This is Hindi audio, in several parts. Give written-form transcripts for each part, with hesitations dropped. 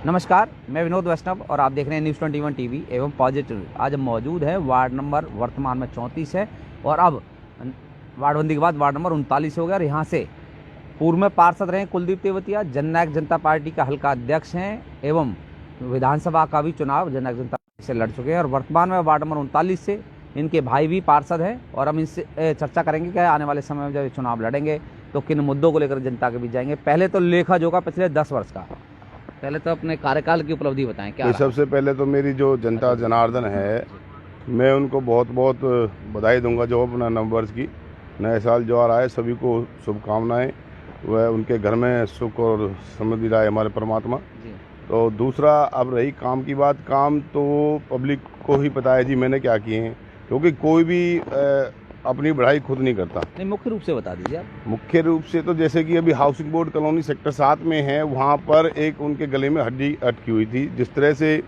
नमस्कार, मैं विनोद वैष्णव और आप देख रहे हैं न्यूज़ 21 टीवी एवं पॉजिटिव। आज हम मौजूद है वार्ड नंबर वर्तमान में 34 है और अब वार्डबंदी के बाद वार्ड नंबर 39 हो गया। और यहाँ से पूर्व में पार्षद रहे कुलदीप तेवतिया, जननायक जनता पार्टी का हल्का अध्यक्ष हैं एवं विधानसभा का भी चुनाव जननायक जनता पार्टी से लड़ चुके हैं। और वर्तमान में वार्ड नंबर 39 से इनके भाई भी पार्षद हैं और हम इनसे चर्चा करेंगे कि आने वाले समय में जब चुनाव लड़ेंगे तो किन मुद्दों को लेकर जनता के बीच जाएंगे। पहले तो लेखा जोखा पिछले 10 वर्ष का, पहले तो अपने कार्यकाल की उपलब्धि बताएं क्या। सबसे पहले तो मेरी जो जनता जनार्दन है, मैं उनको बहुत बहुत बधाई दूंगा जो अपना नववर्ष की नए साल जो आ रहा है, सभी को शुभकामनाएं। वह उनके घर में सुख और समृद्धि लाए हमारे परमात्मा। तो दूसरा, अब रही काम की बात, काम तो पब्लिक को ही पता है जी मैंने क्या किए हैं, क्योंकि कोई भी अपनी बढ़ाई खुद नहीं करता। नहीं, मुख्य रूप से बता दीजिए आप। मुख्य रूप से तो जैसे कि अभी हाउसिंग बोर्ड कॉलोनी सेक्टर 7 में है, वहाँ पर एक उनके गले में हड्डी अटकी हुई थी। जिस तरह से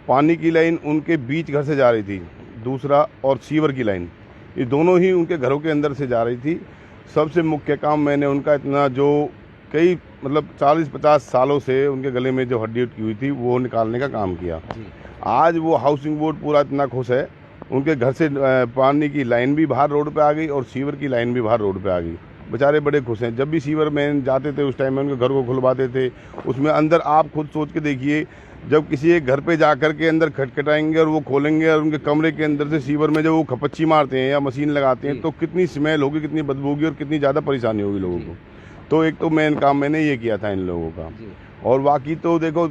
पानी की लाइन उनके बीच घर से जा रही थी, दूसरा और सीवर की लाइन, ये दोनों ही उनके घरों के अंदर से जा रही थी। सबसे मुख्य काम मैंने उनका इतना जो कई 40-50 सालों से उनके गले में जो हड्डी अटकी हुई थी वो निकालने का काम किया। आज वो हाउसिंग बोर्ड पूरा इतना खुश है, उनके घर से पानी की लाइन भी बाहर रोड पे आ गई और सीवर की लाइन भी बाहर रोड पे आ गई। बेचारे बड़े खुश हैं। जब भी सीवर में जाते थे उस टाइम में उनके घर को खुलवाते थे, उसमें अंदर आप खुद सोच के देखिए, जब किसी एक घर पे जाकर के अंदर खटखटाएंगे और वो खोलेंगे और उनके कमरे के अंदर से सीवर में जब वो खपच्ची मारते हैं या मशीन लगाते हैं तो कितनी स्मेल होगी, कितनी बदबू होगी और कितनी ज़्यादा परेशानी होगी लोगों को। तो एक तो मेन काम मैंने ये किया था इन लोगों का। और बाकी तो देखो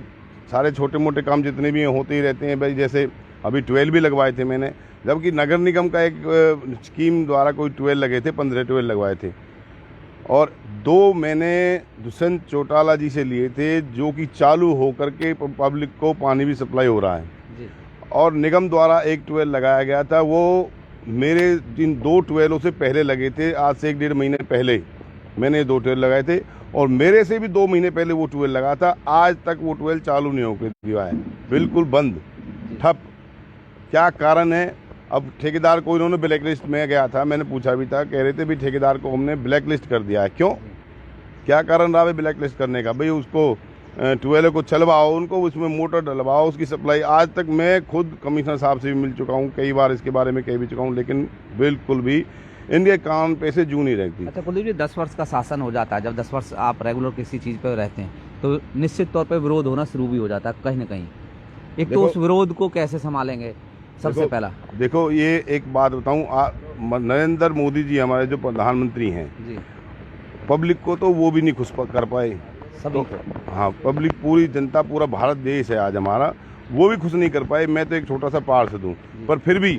सारे छोटे मोटे काम जितने भी होते ही रहते हैं भाई। जैसे अभी ट्वेल भी लगवाए थे मैंने, जबकि नगर निगम का एक स्कीम द्वारा कोई ट्वेल लगे थे, 15 ट्वेल लगवाए थे। और 2 मैंने दुष्यंत चौटाला जी से लिए थे, जो कि चालू होकर के पब्लिक को पानी भी सप्लाई हो रहा है जी। और निगम द्वारा एक ट्वेल लगाया गया था, वो मेरे जिन 2 ट्वेलों से पहले लगे थे, आज से 1-1.5 महीने पहले मैंने 2 ट्वेल लगाए थे और मेरे से भी 2 महीने पहले वो ट्वेल लगा था। आज तक वो ट्वेल चालू नहीं होकर दिया है, बिल्कुल बंद, ठप। क्या कारण है? अब ठेकेदार को इन्होंने ब्लैक लिस्ट में गया था, मैंने पूछा भी था, कह रहे थे भी ठेकेदार को हमने ब्लैक लिस्ट कर दिया है। क्यों, क्या कारण रहा है ब्लैक लिस्ट करने का? भाई उसको ट्वेलों को चलवाओ, उनको उसमें मोटर डलवाओ, उसकी सप्लाई। आज तक मैं खुद कमिश्नर साहब से भी मिल चुका हूँ, कई बार इसके बारे में कह भी चुका हूँ, लेकिन बिल्कुल भी इनके काम पे से जू नहीं रहती। अच्छा कुलदीप जी, 10 वर्ष का शासन हो जाता है, जब 10 वर्ष आप रेगुलर किसी चीज़ पर रहते हैं तो निश्चित तौर पर विरोध होना शुरू भी हो जाता है कहीं ना कहीं। एक तो उस विरोध को कैसे संभालेंगे? सबसे पहला देखो, ये एक बात बताऊं, नरेंद्र मोदी जी हमारे जो प्रधानमंत्री हैं जी, पब्लिक को तो वो भी नहीं खुश कर पाए सभी तो, हाँ, पब्लिक पूरी जनता, पूरा भारत देश है आज हमारा, वो भी खुश नहीं कर पाए। मैं तो एक छोटा सा पार्षद हूँ, पर फिर भी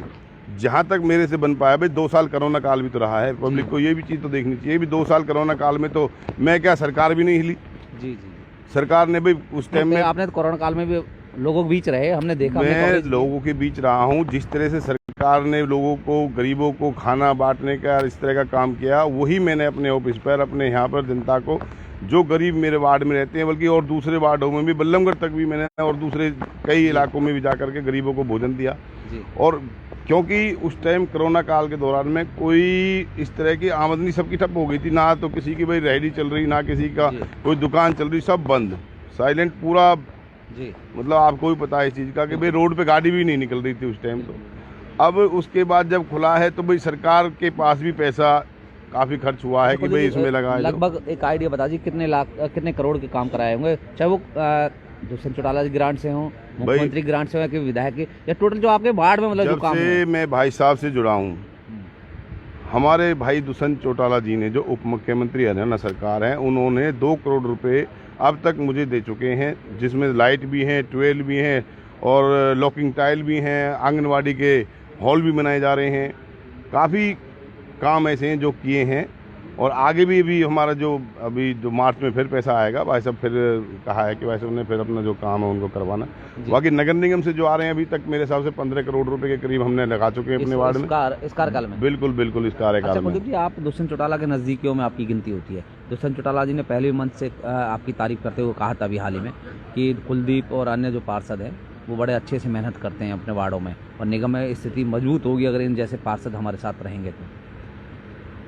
जहाँ तक मेरे से बन पाया। भाई 2 साल कोरोना काल भी तो रहा है, पब्लिक को ये भी चीज़ तो देखनी चाहिए भी 2 साल कोरोना काल में तो मैं क्या, सरकार भी नहीं हिली जी जी। सरकार ने भी उस टाइम में, आपने तो कोरोना काल में भी लोगों के बीच रहे, हमने देखा। मैं लोगों के बीच रहा हूँ। जिस तरह से सरकार ने लोगों को, गरीबों को खाना बांटने का इस तरह का काम किया, वही मैंने अपने ऑफिस पर, अपने यहाँ पर जनता को, जो गरीब मेरे वार्ड में रहते हैं, बल्कि और दूसरे वार्डों में भी, बल्लमगढ़ तक भी मैंने और दूसरे कई इलाकों में भी जाकर के गरीबों को भोजन दिया जी। और क्योंकि उस टाइम कोरोना काल के दौरान में कोई इस तरह की आमदनी सबकी ठप हो गई थी, ना तो किसी की भाई रेहड़ी चल रही, ना किसी का कोई दुकान चल रही, सब बंद, साइलेंट पूरा जी। मतलब आपको भी पता है इस चीज़ का कि भाई रोड पे गाड़ी भी नहीं निकल रही थी उस टाइम। तो अब उसके बाद जब खुला है तो भाई सरकार के पास भी पैसा काफ़ी खर्च हुआ है कि भाई इसमें लगा। लगभग एक आइडिया बता दीजिए कितने करोड़ के काम कराए होंगे, चाहे वो दुष्यंत चौटाला जी ग्रांट से हों, मुख्यमंत्री ग्रांट से हो कि विधायक, या टोटल जो आपके वार्ड में मतलब जो काम है। मैं भाई साहब से जुड़ा हूँ, हमारे भाई दुष्यंत चौटाला जी ने, जो उप मुख्यमंत्री हरियाणा सरकार है, उन्होंने 2 करोड़ रुपए अब तक मुझे दे चुके हैं, जिसमें लाइट भी हैं, ट्वेल भी हैं और लॉकिंग टाइल भी हैं, आंगनवाड़ी के हॉल भी बनाए जा रहे हैं। काफ़ी काम ऐसे हैं जो किए हैं और आगे भी हमारा जो अभी जो मार्च में फिर पैसा आएगा, भाई साहब फिर कहा है कि वैसे उन्हें फिर अपना जो काम है उनको करवाना। बाकी नगर निगम से जो आ रहे हैं अभी तक मेरे हिसाब से 15 करोड़ रुपए के करीब हमने लगा चुके हैं अपने वार्ड में, इस कार्यकाल में। बिल्कुल इस कार्यकाल में। जी, आप दुष्यंत चौटाला के नज़दीकियों में आपकी गिनती होती है। दुष्यंत चौटाला जी ने पहले मंच से आपकी तारीफ करते हुए कहा था अभी हाल ही में कि कुलदीप और अन्य जो पार्षद हैं वो बड़े अच्छे से मेहनत करते हैं अपने वार्डों में, और निगम में स्थिति मजबूत होगी अगर इन जैसे पार्षद हमारे साथ रहेंगे तो।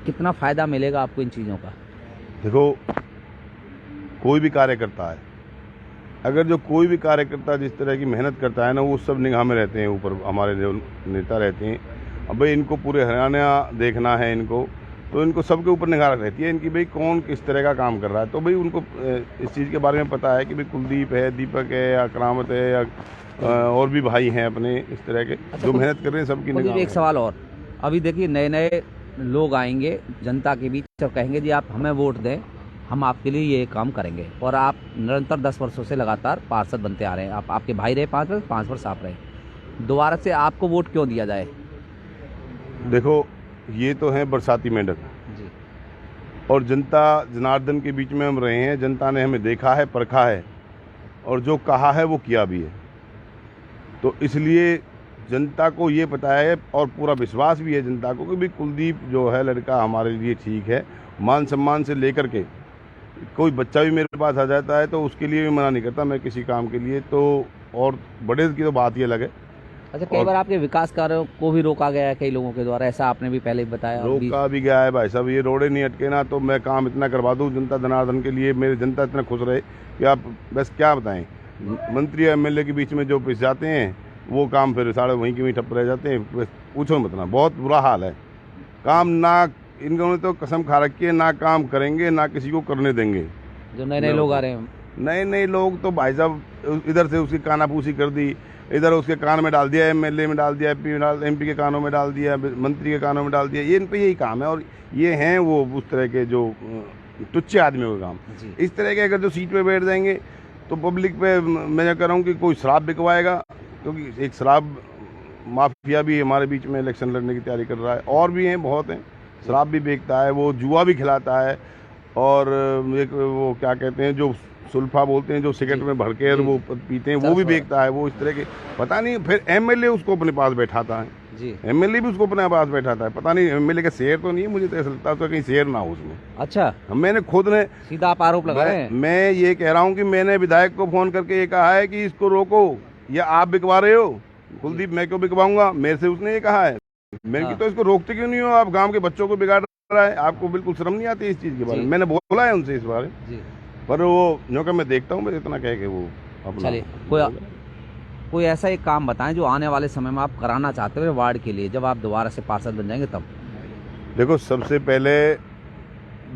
कितना फ़ायदा मिलेगा आपको इन चीज़ों का? देखो, कोई भी कार्य करता है अगर जो कोई भी कार्यकर्ता जिस तरह की मेहनत करता है ना, वो सब निगाह में रहते हैं, ऊपर हमारे जो नेता रहते हैं। अब भाई इनको पूरे हरियाणा देखना है इनको, तो इनको सबके ऊपर निगाह रहती है इनकी, भाई कौन किस तरह का काम कर रहा है। तो भाई उनको इस चीज़ के बारे में पता है कि भाई कुलदीप है, दीपक है, या करामत है, या और भी भाई हैं अपने इस तरह के जो मेहनत कर रहे हैं, सबकी निगाह में। एक सवाल और, अभी देखिए नए नए लोग आएंगे जनता के बीच और कहेंगे जी आप हमें वोट दें, हम आपके लिए ये काम करेंगे, और आप निरंतर 10 वर्षों से लगातार पार्षद बनते आ रहे हैं, आप आपके भाई रहे 5 वर्ष आप रहे, दोबारा से आपको वोट क्यों दिया जाए? देखो, ये तो है बरसाती मेंढक जी। और जनता जनार्दन के बीच में हम रहे हैं, जनता ने हमें देखा है, परखा है, और जो कहा है वो किया भी है। तो इसलिए जनता को ये पता है और पूरा विश्वास भी है जनता को कि भाई कुलदीप जो है लड़का हमारे लिए ठीक है। मान सम्मान से लेकर के कोई बच्चा भी मेरे पास आ जाता है तो उसके लिए भी मना नहीं करता मैं किसी काम के लिए, तो और बड़े की तो बात ही अलग है। अच्छा, कई बार आपके विकास कार्यों को भी रोका गया है कई लोगों के द्वारा, ऐसा आपने भी पहले ही बताया। रोका भी गया है भाई साहब, ये रोडे नहीं अटके ना तो मैं काम इतना करवा दूँ जनता जनार्दन के लिए, मेरी जनता इतना खुश रहे कि आप बस क्या बताएं। मंत्री एमएलए के बीच में जो पिस जाते हैं वो काम फिर साढ़े वहीं के वहीं ठप रह जाते हैं, बस पूछो मत ना, बहुत बुरा हाल है। काम ना, इन्होंने तो कसम खा रखी है, ना काम करेंगे ना किसी को करने देंगे। जो नए नए लोग आ रहे हैं, नए नए लोग तो भाई साहब इधर से उसकी कानाफूसी कर दी, इधर उसके कान में डाल दिया, एमएलए में डाल दिया, एमपी के कानों में डाल दिया, मंत्री के कानों में डाल दिया, ये इन पे यही काम है। और ये हैं वो उस तरह के जो टुच्चे आदमियों का काम। इस तरह के अगर जो सीट पे बैठ जाएंगे तो पब्लिक पे मैं ये कह रहा हूँ कि कोई शराब बिकवाएगा, क्योंकि एक शराब माफिया भी हमारे बीच में इलेक्शन लड़ने की तैयारी कर रहा है, और भी हैं, बहुत हैं। शराब भी बेचता है, वो जुआ भी खिलाता है, और एक वो क्या कहते हैं जो सुल्फा बोलते हैं जो सिगरेट में भर के वो पीते हैं, वो भी बेचता है। वो इस तरह के पता नहीं, फिर एमएलए उसको अपने पास बैठाता है जी, एमएलए भी उसको अपने पास बैठाता है। पता नहीं एमएलए का शेयर तो नहीं है, मुझे तो ऐसा लगता है कहीं शेयर ना हो उसमें। अच्छा, मैंने खुद ने सीधा आप आरोप लगा रहे हैं। मैं ये कह रहा हूँ कि मैंने विधायक को फोन करके ये कहा है कि इसको रोको, या आप बिकवा रहे हो कुलदीप, मैं क्यों बिकवाऊंगा, मेरे से उसने ये कहा है। मैंने तो इसको रोकते क्यों नहीं हो, आप गाँव के बच्चों को बिगाड़ रहा है, आपको बिल्कुल शर्म नहीं आती इस चीज़ के बारे में। मैंने बोला है उनसे इस बारे में, पर वो जो कि मैं देखता हूँ, मैं इतना कह के वो अपना। चलिए, कोई ऐसा एक काम बताएं जो आने वाले समय में आप कराना चाहते हो वार्ड के लिए, जब आप दोबारा से पार्षद बन जाएंगे तब। देखो, सबसे पहले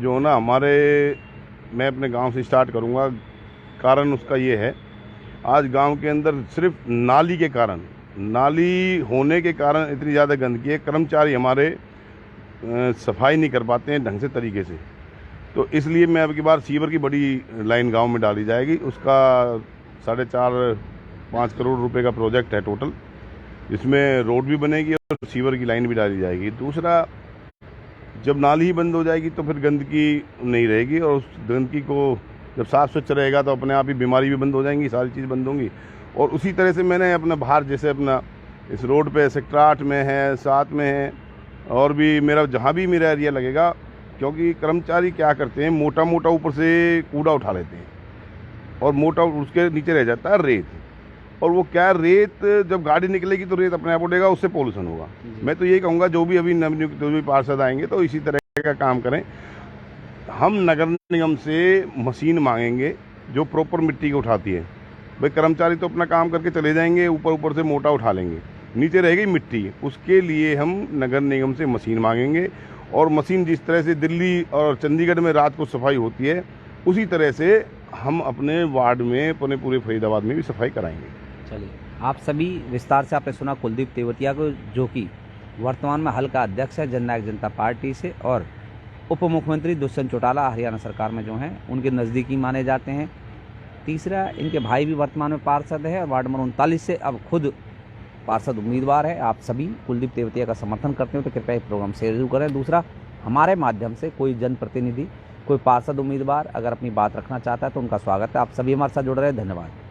जो ना हमारे, मैं अपने गांव से स्टार्ट करूंगा। कारण उसका ये है, आज गांव के अंदर सिर्फ नाली के कारण, नाली होने के कारण इतनी ज़्यादा गंदगी है, कर्मचारी हमारे सफाई नहीं कर पाते हैं ढंग से तरीके से। तो इसलिए मैं अब की बार सीवर की बड़ी लाइन गांव में डाली जाएगी, उसका 4.5-5 करोड़ रुपए का प्रोजेक्ट है टोटल, जिसमें रोड भी बनेगी और सीवर की लाइन भी डाली जाएगी। दूसरा, जब नाली ही बंद हो जाएगी तो फिर गंदगी नहीं रहेगी, और उस गंदगी को जब साफ स्वच्छ रहेगा तो अपने आप ही बीमारी भी बंद हो जाएंगी, सारी चीज़ बंद होंगी। और उसी तरह से मैंने अपना बाहर, जैसे अपना इस रोड पे सेक्टर 8 में है, 7 में है, और भी मेरा जहाँ भी मेरा एरिया लगेगा, क्योंकि कर्मचारी क्या करते हैं, मोटा मोटा ऊपर से कूड़ा उठा लेते हैं और मोटा उसके नीचे रह जाता है रेत, और वो क्या रेत जब गाड़ी निकलेगी तो रेत अपने आप उड़ेगा, उससे पोल्यूशन होगा। मैं तो यही कहूँगा जो भी अभी नवनियुक्त जो भी पार्षद आएंगे तो इसी तरह का काम करें। हम नगर निगम से मशीन मांगेंगे जो प्रॉपर मिट्टी को उठाती है। भाई कर्मचारी तो अपना काम करके चले जाएंगे, ऊपर ऊपर से मोटा उठा लेंगे, नीचे रहेगी मिट्टी, उसके लिए हम नगर निगम से मशीन मांगेंगे। और मशीन जिस तरह से दिल्ली और चंडीगढ़ में रात को सफाई होती है, उसी तरह से हम अपने वार्ड में, अपने पूरे फरीदाबाद में भी सफाई कराएंगे। चलिए, आप सभी विस्तार से आपने सुना कुलदीप तेवतिया को, जो कि वर्तमान में हल्का अध्यक्ष है जननायक जनता पार्टी से, और उप मुख्यमंत्री दुष्यंत चौटाला हरियाणा सरकार में जो हैं उनके नज़दीकी माने जाते हैं। तीसरा, इनके भाई भी वर्तमान में पार्षद है, वार्ड नंबर 39 से अब खुद पार्षद उम्मीदवार है। आप सभी कुलदीप तेवतिया का समर्थन करते हो तो कृपया इस प्रोग्राम शेयर जरूर करें। दूसरा, हमारे माध्यम से कोई जनप्रतिनिधि, कोई पार्षद उम्मीदवार अगर अपनी बात रखना चाहता है तो उनका स्वागत है। आप सभी हमारे साथ जुड़ रहे हैं, धन्यवाद।